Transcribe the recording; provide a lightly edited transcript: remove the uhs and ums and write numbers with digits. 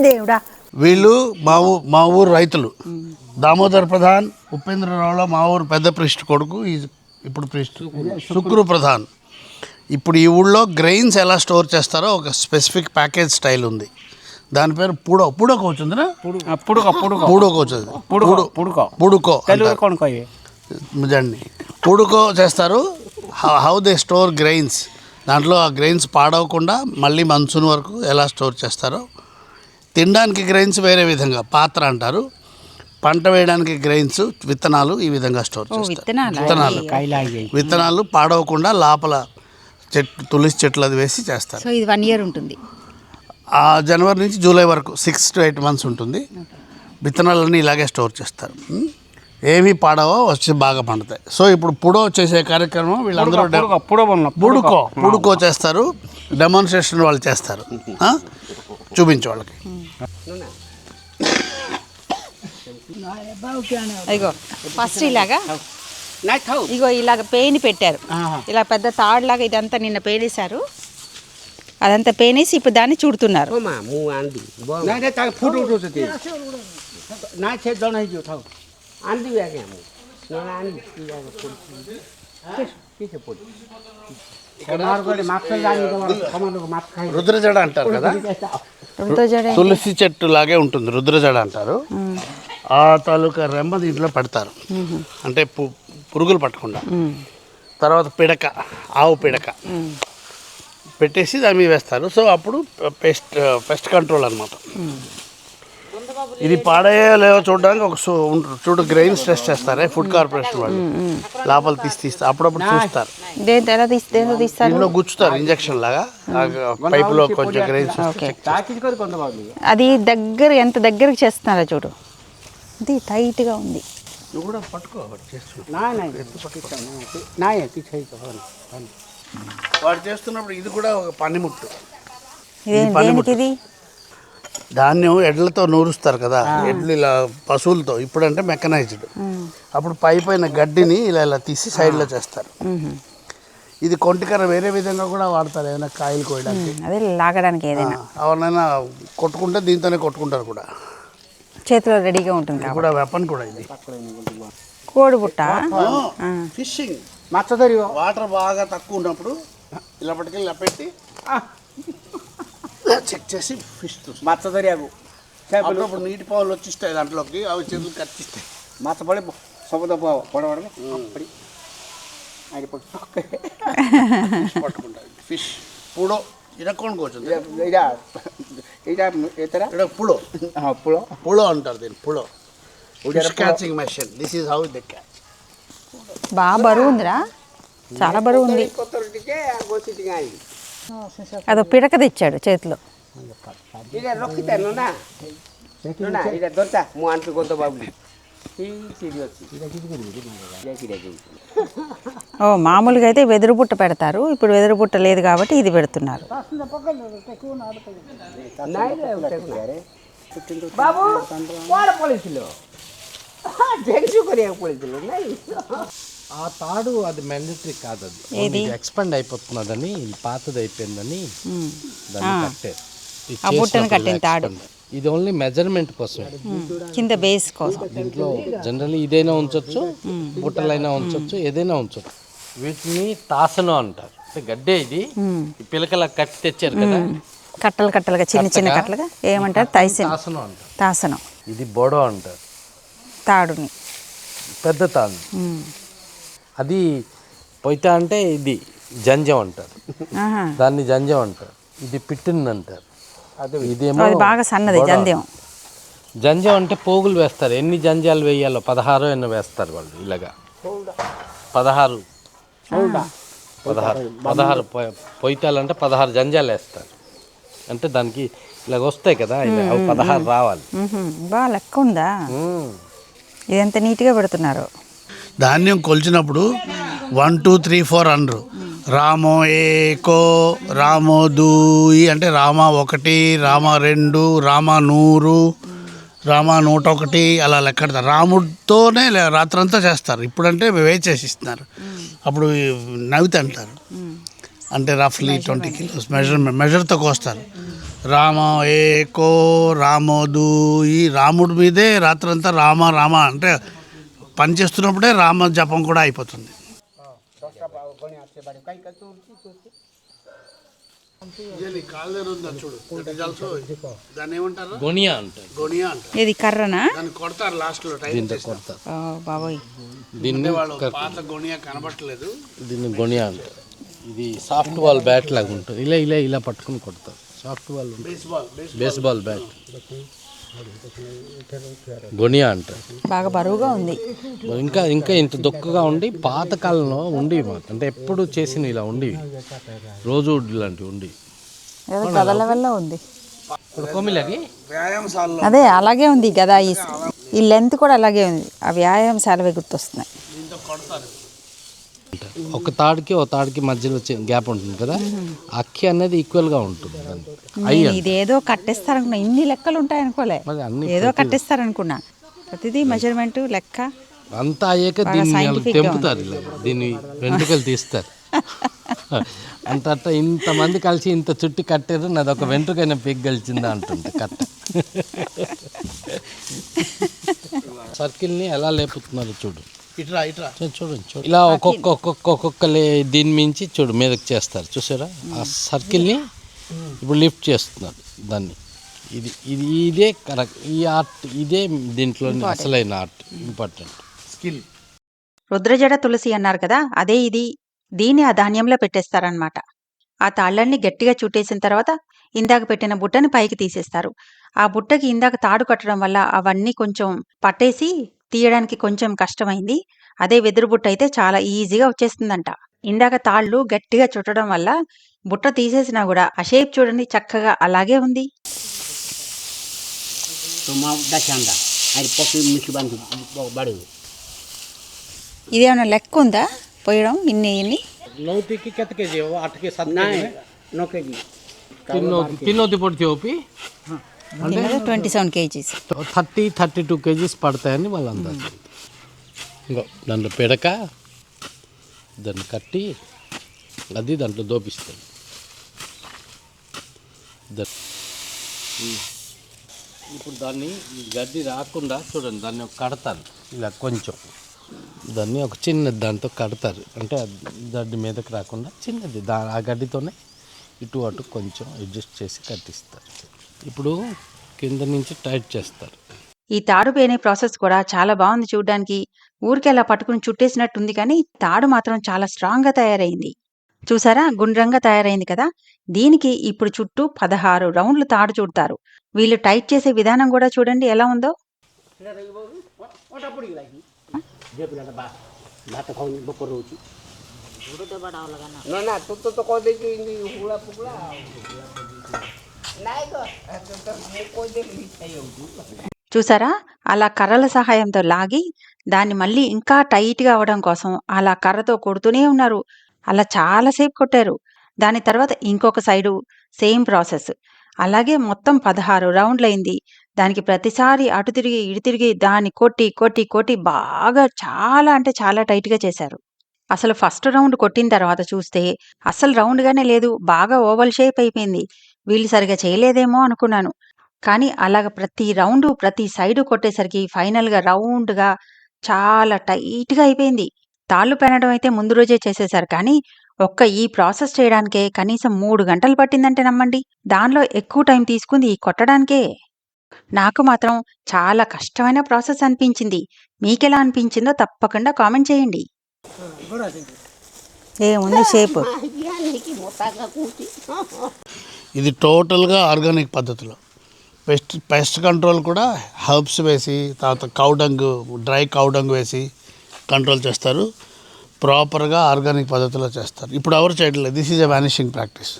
దేవుడా. వీళ్ళు మా ఊరు రైతులు. దామోదర్ ప్రధాన్, ఉపేంద్రరావులో మా ఊరు పెద్ద ప్రిస్ట్ కొడుకు, ఇప్పుడు ప్రిస్ట్ శుక్రు ప్రధాన్. ఇప్పుడు ఈ ఊళ్ళో గ్రెయిన్స్ ఎలా స్టోర్ చేస్తారో ఒక స్పెసిఫిక్ ప్యాకేజ్ స్టైల్ ఉంది. దాని పేరు పూడో కూర్చుందినా పూడుకో చేస్తారు. హౌ దే స్టోర్ గ్రెయిన్స్, దాంట్లో ఆ గ్రెయిన్స్ పాడవకుండా మళ్ళీ మన్సూన్ వరకు ఎలా స్టోర్ చేస్తారో. తినడానికి గ్రెయిన్స్ వేరే విధంగా పాత్ర అంటారు. పంట వేయడానికి గ్రెయిన్స్ విత్తనాలు ఈ విధంగా స్టోర్ చేస్తారు. విత్తనాలు పాడవకుండా లోపల తులసి చెట్లు అది వేసి చేస్తారు. ఇది 1 year ఉంటుంది. జనవరి నుంచి జూలై వరకు 6 to 8 months ఉంటుంది. విత్తనాలన్నీ ఇలాగే స్టోర్ చేస్తారు. ఏమీ పాడవో వచ్చి బాగా పండుతాయి. సో ఇప్పుడు పుడో చేసే కార్యక్రమం వీళ్ళందరూ పుడుకో చేస్తారు. డెమాన్స్ట్రేషన్ వాళ్ళు చేస్తారు. చూపించు వాళ్ళకి. ఇగో ఫస్ట్ ఇలాగా ఇలాగ పెయిన్ పెట్టారు. ఇలా పెద్ద తాడులాగా ఇదంతా నిన్న పేనేశారు. అదంతా పేనేసి ఇప్పుడు దాన్ని చూడుతున్నారు. రుద్రజడ అంటారు కదా, తులసి చెట్టు లాగే ఉంటుంది. రుద్రజడ అంటారు. ఆ తాలూకా రెమ్మ దీంట్లో పెడతారు, అంటే పురుగులు పట్టకుండా. తర్వాత పిడక, ఆవు పిడక పెట్టేసి దాని మీద వేస్తారు. సో అప్పుడు పెస్ట్ కంట్రోల్ అనమాట. ఇది పాడేయో లేవో చూడడానికి ఒక చూడు గ్రెయిన్స్ టెస్ట్ చేస్తారే ఫుడ్ కార్పొరేషన్ వాళ్ళు. లోపల తీస్తారు, అప్పుడప్పుడు చూస్తారు. దీనిలో గుచ్చుతారు ఇంజక్షన్ లాగా, పైపులో కొంచెం గ్రెయిన్స్. అది ఎంత దగ్గరకు చేస్తున్నారో చూడు, ఇది టైట్గా ఉంది. నువ్వు కూడా పట్టుకో. వాడు చేస్తున్నప్పుడు ఇది కూడా ఒక పనిముట్టు. ఇది ధాన్యం ఎడ్లతో నూరుస్తారు కదా, ఎడ్లు ఇలా పశువులతో. ఇప్పుడంటే మెకనైజ్డ్. అప్పుడు పైన గడ్డిని ఇలా తీసి సైడ్లో చేస్తారు. ఇది కొంటికర వేరే విధంగా కూడా వాడతారు, ఏదైనా కాయలు కోయడానికి, అదే లాగడానికి. ఏదైనా ఎవరినైనా కొట్టుకుంటే దీంతోనే కొట్టుకుంటారు కూడా, చేతిలో రెడీగా ఉంటుంది. కూడా వెపన్ కూడా ఇది. కోడిబుట్ట, ఫిషింగ్ మచ్చదరి. వాటర్ బాగా తక్కువ ఉన్నప్పుడు ఇలా పట్టుకెళ్ళి ఇలా పెట్టి చెక్ చేసి ఫిష్ మచ్చదరి. అప్పుడు నీటి పావులు వచ్చిస్తాయి దాంట్లోకి, అవి చేతులు కట్టిస్తాయి. మచ్చపడి సముద్ర పొడవడం పట్టుకుంటాయి. ఫిష్ పుడో ఇరక్కొనుకోవచ్చు. పుడో అంటారు దీన్ని. పుడో fish catching machine. This is how they catch. బాగా బరువు ఉందిరా, చాలా బరువు ఉంది. అదో పిడక తెచ్చాడు చేతిలో. ఓ మామూలుగా అయితే వెదురు బుట్ట పెడతారు, ఇప్పుడు వెదురు బుట్ట లేదు కాబట్టి ఇది పెడుతున్నారు. ఆ తాడు అది మ్యాండేటరీ కాదు, అది ఎక్స్పాండ్ అయిపోతున్నదని, పాతది అయిపోయిందని దాన్ని కట్టారు. కట్టిన తాడు ఇది ఓన్లీ మెజర్మెంట్ కోసం, కింద బేస్ కోసం. దీంట్లో జనరల్లీ ఇదైనా ఉంచవచ్చు, బుట్టలైనా ఉంచవచ్చు, ఏదైనా ఉంచవచ్చు. వీటిని తాసనం అంటారు. గడ్డే ఇది పిలకలా కట్టి తెచ్చారు కదా, కట్టలుగా చిన్న కట్టలుగా ఏమంటారు? తాసనం అంటారు. తాసనం. ఇది బోడో అంటారు, తాడుని పెద్ద తాడు. అది పొయ్యిత అంటే ఇది జంజం అంటారు, దాన్ని జంజం అంటారు. ఇది పిట్టిన్ అంటారు. ఇదేమో బాగా సన్నది జంజం. జంజం అంటే పోగులు వేస్తారు. ఎన్ని జంజాలు వేయాలో 16 ఎన్నో వేస్తారు వాళ్ళు. ఇలాగా 16 పొయ్యితాలంటే 16 జంజాలు వేస్తారు. అంటే దానికి ఇలాగ వస్తాయి కదా, అవి 16 రావాలి. బాగా లెక్క ఉందా? ఇదంతా నీట్గా పెడుతున్నారు. ధాన్యం కొలిచినప్పుడు 1 2 3 4 అనరు. రామో ఏకో, రామో దూయి అంటే రామ 1, రామ 2, రామ 100, రామ 101 అలా లెక్కడతారు. రాముడితోనే రాత్రంతా చేస్తారు. ఇప్పుడంటే వేచేసి ఇస్తున్నారు, అప్పుడు నవ్వుతే అంటారు. అంటే రఫ్లీ 20 కిలోస్ మెజర్తో కోస్తారు. రామ ఏకో రామోదు, ఈ రాముడి మీదే రాత్రంతా రామ రామ అంటే పని చేస్తున్నప్పుడే రామ జపం కూడా అయిపోతుంది. గొనియా అంటారు. ఇది కర్రనా? దాన్ని కొడతారు లాస్ట్లో కొడతారు. బాబోయ్, దీన్ని పాత గొనియా కనబట్టలేదు, దీన్ని గొనియా అంటారు. ఇది సాఫ్ట్ బాల్ బ్యాట్ లాగా ఉంటుంది. ఇలా ఇలా ఇలా పట్టుకుని కొడతారు. సాఫ్ట్ బాల్ బేస్బాల్ బ్యాట్ గొనియా అంటారు. బాగా బరువుగా ఉంది. ఇంకా ఇంకా ఇంత దొక్కుగా ఉండి పాతకాలంలో ఉండేవి మాకు. అంటే ఎప్పుడు చేసిన ఇలా ఉండేవి, రోజు వుడ్ లాంటివి ఉండేవి. కథల వల్ల ఉంది. కొమ్మిలకి అదే అలాగే ఉంది కదా. ఈ లెంత్ కూడా అలాగే ఉంది. ఆ వ్యాయామశాలవే గుర్తొస్తున్నాయి. ఒక తాడికి మధ్యలో గ్యాప్ ఉంటుంది కదా, అక్కి అనేది ఈక్వల్గా ఉంటుంది. ఇదేదో కట్టేస్తారనుకున్నా, ఇన్ని లెక్కలు ఉంటాయి అనుకోలే. ఏదో కట్టేస్తారనుకున్నా. ప్రతిదీ మెజర్మెంట్ లెక్క అంతా అయ్యాక దీన్ని తెంపుతారు. ఇలా దీన్ని వెంట్రుకలు తీస్తారు. అంత ఇంతమంది కలిసి ఇంత చుట్టి కట్టారు, నాది ఒక వెంట్రుకైనా పిగ్ గెలిచిందా అంటుంది కట్ట. సర్కిల్ని ఎలా లేపుతున్నారు చూడు. చూడండి ఇలా ఒక్కొక్క దీని మించి చూడు మీదకి చేస్తారు. చూసారా ఆ సర్కిల్ని ఇప్పుడు లిఫ్ట్ చేస్తున్నారు దాన్ని. ఇదే కరెక్ట్. ఈ ఆర్ట్ ఇదే దీంట్లో అసలైన ఆర్ట్, ఇంపార్టెంట్ స్కిల్. రుద్రజడ తులసి అన్నారు కదా, అదే ఇది. దీన్ని ఆ ధాన్యంలో పెట్టేస్తారనమాట. ఆ తాళ్ళన్ని గట్టిగా చుట్టేసిన తర్వాత ఇందాక పెట్టిన బుట్టని పైకి తీసేస్తారు. ఆ బుట్టకి ఇందాక తాడు కట్టడం వల్ల అవన్నీ కొంచెం పట్టేసి తీయడానికి కొంచెం కష్టమైంది. అదే వెదురు బుట్ట అయితే చాలా ఈజీగా వచ్చేస్తుందంట. ఇందాక తాళ్ళు గట్టిగా చుట్టడం వల్ల బుట్ట తీసేసినా కూడా ఆ షేప్ చూడండి చక్కగా అలాగే ఉంది. ఇదేమన్నా లెక్క ఉందా పోయడం? ఇన్ని 27 kgs, 32 kgs పడతాయని వాళ్ళందరూ. ఇంకా దాంట్లో పిడక దాన్ని కట్టి అది దాంట్లో దోపిస్తుంది. ఇప్పుడు దాన్ని గడ్డి రాకుండా చూడండి, దాన్ని కడతాను ఇలా కొంచెం. దాన్ని ఒక చిన్న దాంతో కడతారు. అంటే గడ్డి మీదకి రాకుండా చిన్నది ఆ గడ్డితోనే ఇటు అటు కొంచెం అడ్జస్ట్ చేసి కట్టిస్తారు. ఇప్పుడు కింద నుంచి టైట్ చేస్తారు. ఈ తాడు పేనే ప్రాసెస్ కూడా చాలా బాగుంది చూడ్డానికి. ఊరికి అలా పట్టుకుని చుట్టేసినట్టుంది, కానీ తాడు మాత్రం చాలా స్ట్రాంగ్ గా తయారైంది. చూసారా, గుండ్రంగా తయారైంది కదా. దీనికి ఇప్పుడు చుట్టూ 16 రౌండ్లు తాడు చుడతారు. వీళ్ళు టైట్ చేసే విధానం కూడా చూడండి ఎలా ఉందో. చూసారా, అలా కర్రల సహాయంతో లాగి దాన్ని మళ్ళీ ఇంకా టైట్గా అవడం కోసం అలా కర్రతో కొడుతూనే ఉన్నారు. అలా చాలాసేపు కొట్టారు. దాని తర్వాత ఇంకొక సైడు సేమ్ ప్రాసెస్. అలాగే మొత్తం 16 రౌండ్లయింది. దానికి ప్రతిసారి అటు తిరిగి ఇటు తిరిగి దాన్ని కొట్టి కొట్టి కొట్టి బాగా చాలా అంటే చాలా టైట్గా చేశారు. అసలు ఫస్ట్ రౌండ్ కొట్టిన తర్వాత చూస్తే అస్సలు రౌండ్గానే లేదు, బాగా ఓవల్ షేప్ అయిపోయింది. వీళ్ళు సరిగా చేయలేదేమో అనుకున్నాను. కానీ అలాగ ప్రతి రౌండు ప్రతి సైడు కొట్టేసరికి ఫైనల్గా రౌండ్గా చాలా టైట్గా అయిపోయింది. తాళ్ళు పెనడం అయితే ముందు రోజే చేసేశారు, కానీ ఈ ప్రాసెస్ చేయడానికే కనీసం 3 గంటలు పట్టిందంటే నమ్మండి. దానిలో ఎక్కువ టైం తీసుకుంది ఈ కొట్టడానికే. నాకు మాత్రం చాలా కష్టమైన ప్రాసెస్ అనిపించింది. మీకెలా అనిపించిందో తప్పకుండా కామెంట్ చేయండి. ఏముంది షేప్. ఇది టోటల్గా ఆర్గానిక్ పద్ధతిలో పెస్ట్ కంట్రోల్ కూడా హర్బ్స్ వేసి, తర్వాత కౌడంగ్, డ్రై కౌడంగ్ వేసి కంట్రోల్ చేస్తారు. ప్రాపర్గా ఆర్గానిక్ పద్ధతిలో చేస్తారు. ఇప్పుడు ఎవరు చేయట్లేదు. This is a vanishing practice.